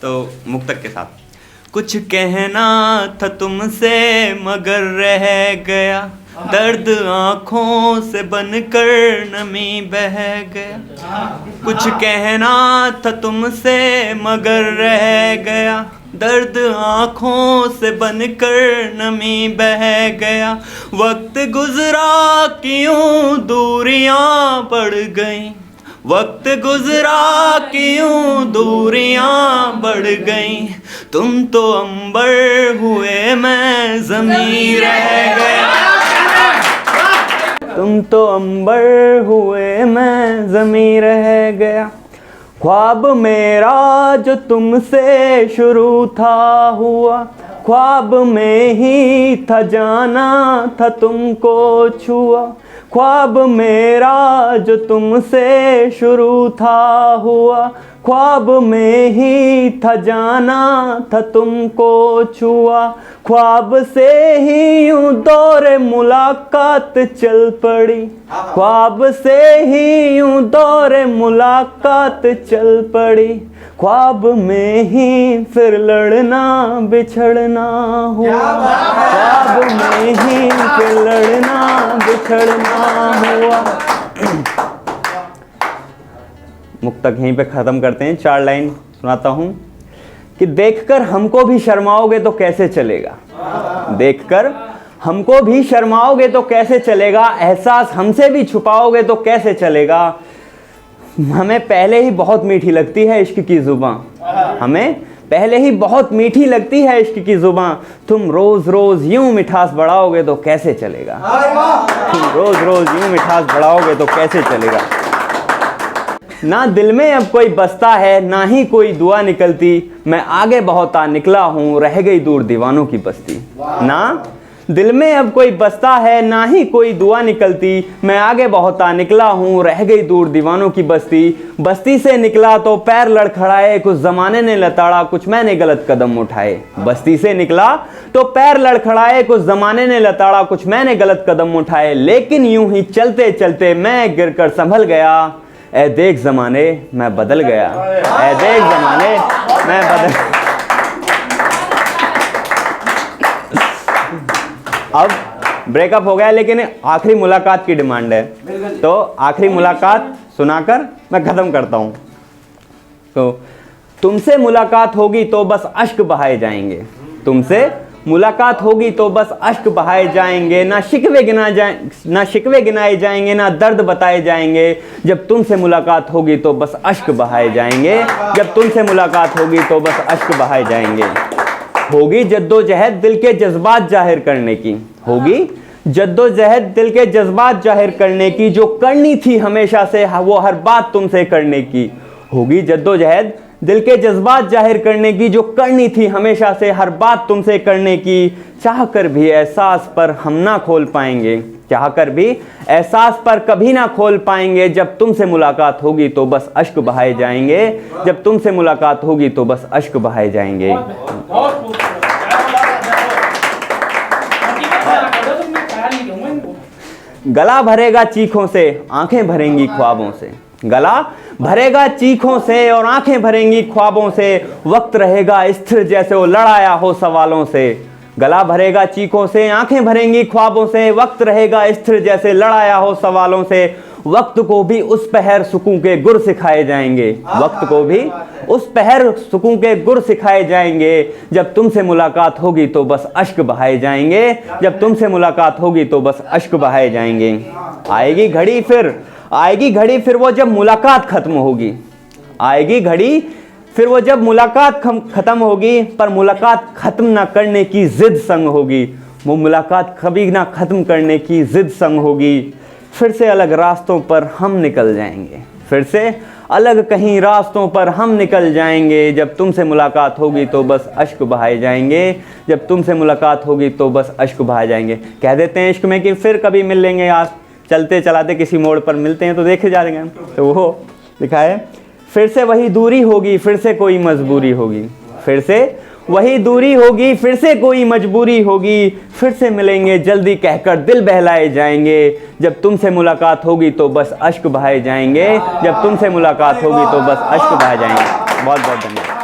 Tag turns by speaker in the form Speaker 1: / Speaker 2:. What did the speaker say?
Speaker 1: तो मुक्तक के साथ। कुछ कहना था तुमसे मगर रह गया, दर्द आँखों से बनकर नमी बह गया। कुछ कहना था तुमसे मगर रह गया, दर्द आँखों से बनकर नमी बह गया। वक्त गुजरा क्यों दूरियां बढ़ गईं, वक्त गुजरा क्यों दूरियां बढ़ गईं। तुम तो अंबर हुए मैं ज़मीं रह गया, तुम तो अंबर हुए मैं ज़मीं रह गया। ख्वाब मेरा जो तुमसे शुरू था हुआ, ख्वाब में ही था जाना था तुमको छुआ। ख्वाब मेरा जो तुमसे शुरू था हुआ, ख्वाब में ही था जाना था तुमको छुआ। ख्वाब से ही यूं दौरे मुलाकात चल पड़ी, ख्वाब से ही यूं दौरे मुलाकात चल पड़ी। ख्वाब में ही फिर लड़ना बिछड़ना हुआ, ख्वाब में ही फिर लड़ना बिछड़ना हुआ। मुक्तक यहीं पे ख़त्म करते हैं। 4 लाइन सुनाता हूँ कि देखकर हमको भी शर्माओगे तो कैसे चलेगा, देखकर हमको भी शर्माओगे तो कैसे चलेगा। एहसास हमसे भी छुपाओगे तो कैसे चलेगा। हमें पहले ही बहुत मीठी लगती है इश्क की ज़ुबान, हमें पहले ही बहुत मीठी लगती है इश्क की ज़ुबान। तुम रोज़ रोज़ यूं मिठास बढ़ाओगे तो कैसे चलेगा, तुम रोज़ रोज़ यूं मिठास बढ़ाओगे तो कैसे चलेगा। ना दिल में अब कोई बसता है ना ही कोई दुआ निकलती, मैं आगे बहुत आ निकला हूँ रह गई दूर दीवानों की बस्ती। ना दिल में अब कोई बसता है ना ही कोई दुआ निकलती, मैं आगे बहुत आ निकला हूँ रह गई दूर दीवानों की बस्ती। बस्ती से निकला तो पैर लड़खड़ाए, कुछ ज़माने ने लताड़ा कुछ मैंने गलत कदम उठाए। बस्ती से निकला तो पैर लड़खड़ाए, कुछ ज़माने ने लताड़ा कुछ मैंने गलत कदम उठाए। लेकिन यूं ही चलते चलते मैं गिरकर संभल गया, ऐ देख ज़माने मैं बदल गया, ऐ देख ज़माने मैं बदल। अब ब्रेकअप हो गया लेकिन आखिरी मुलाकात की डिमांड है, तो आखिरी मुलाकात सुनाकर मैं ख़त्म करता हूँ। तो तुमसे मुलाकात होगी तो बस अश्क बहाए जाएंगे, तुमसे मुलाकात होगी तो बस अश्क बहाए जाएंगे। ना शिकवे गिनाए जाएंगे ना दर्द बताए जाएंगे। जब तुमसे मुलाकात होगी तो बस अश्क बहाए जाएंगे, जब तुमसे मुलाकात होगी तो बस अश्क बहाए जाएंगे। होगी जद्दोजहद दिल के जज्बात जाहिर करने की, होगी जद्दोजहद दिल के जज्बात जाहिर करने की। जो करनी थी हमेशा से वो हर बात तुमसे करने की। होगी जद्दोजहद दिल के जज्बात जाहिर करने की, जो करनी थी हमेशा से हर बात तुमसे करने की। चाह कर भी एहसास पर हम ना खोल पाएंगे, चाह कर भी एहसास पर कभी ना खोल पाएंगे। जब तुमसे मुलाकात होगी तो बस अश्क बहाए जाएंगे, जब तुमसे मुलाकात होगी तो बस अश्क बहाए जाएंगे। गला भरेगा चीखों से आंखें भरेंगी ख्वाबों से, गला भरेगा चीखों से और आंखें भरेंगी ख्वाबों से। वक्त रहेगा स्थिर जैसे वो लड़ाया हो सवालों से, गला भरेगा चीखों से आंखें भरेंगी ख्वाबों से। वक्त रहेगा स्थिर जैसे लड़ाया हो सवालों से। वक्त को भी उस पहर सुकून के गुर सिखाए जाएंगे, वक्त को भी उस पहर सुकून के गुर सिखाए जाएंगे। जब तुमसे मुलाकात होगी तो बस अश्क बहाए जाएंगे, जब तुमसे मुलाकात होगी तो बस अश्क बहाए जाएंगे। आएगी घड़ी फिर वो जब मुलाकात खत्म होगी, आएगी घड़ी फिर वो जब मुलाकात खत्म होगी। पर मुलाकात खत्म ना करने की जिद संग होगी, वो मुलाकात कभी ना खत्म करने की जिद संग होगी। फिर से अलग रास्तों पर हम निकल जाएंगे, फिर से अलग कहीं रास्तों पर हम निकल जाएंगे। जब तुमसे मुलाकात होगी तो बस अश्क बहाए जाएंगे, जब तुमसे मुलाकात होगी तो बस अश्क बहाए जाएंगे। कह देते हैं इश्क में कि फिर कभी मिल लेंगे, आज चलते चलाते किसी मोड़ पर मिलते हैं तो देखे जा रहे हैं। तो वो लिखा है फिर से वही दूरी होगी, फिर से कोई मजबूरी होगी, फिर से वही दूरी होगी, फिर से कोई मजबूरी होगी। फिर से मिलेंगे जल्दी कहकर दिल बहलाए जाएंगे। जब तुमसे मुलाकात होगी तो बस अश्क बहाए जाएंगे, जब तुमसे मुलाकात होगी तो बस अश्क बहाए जाएंगे। बहुत बहुत धन्यवाद।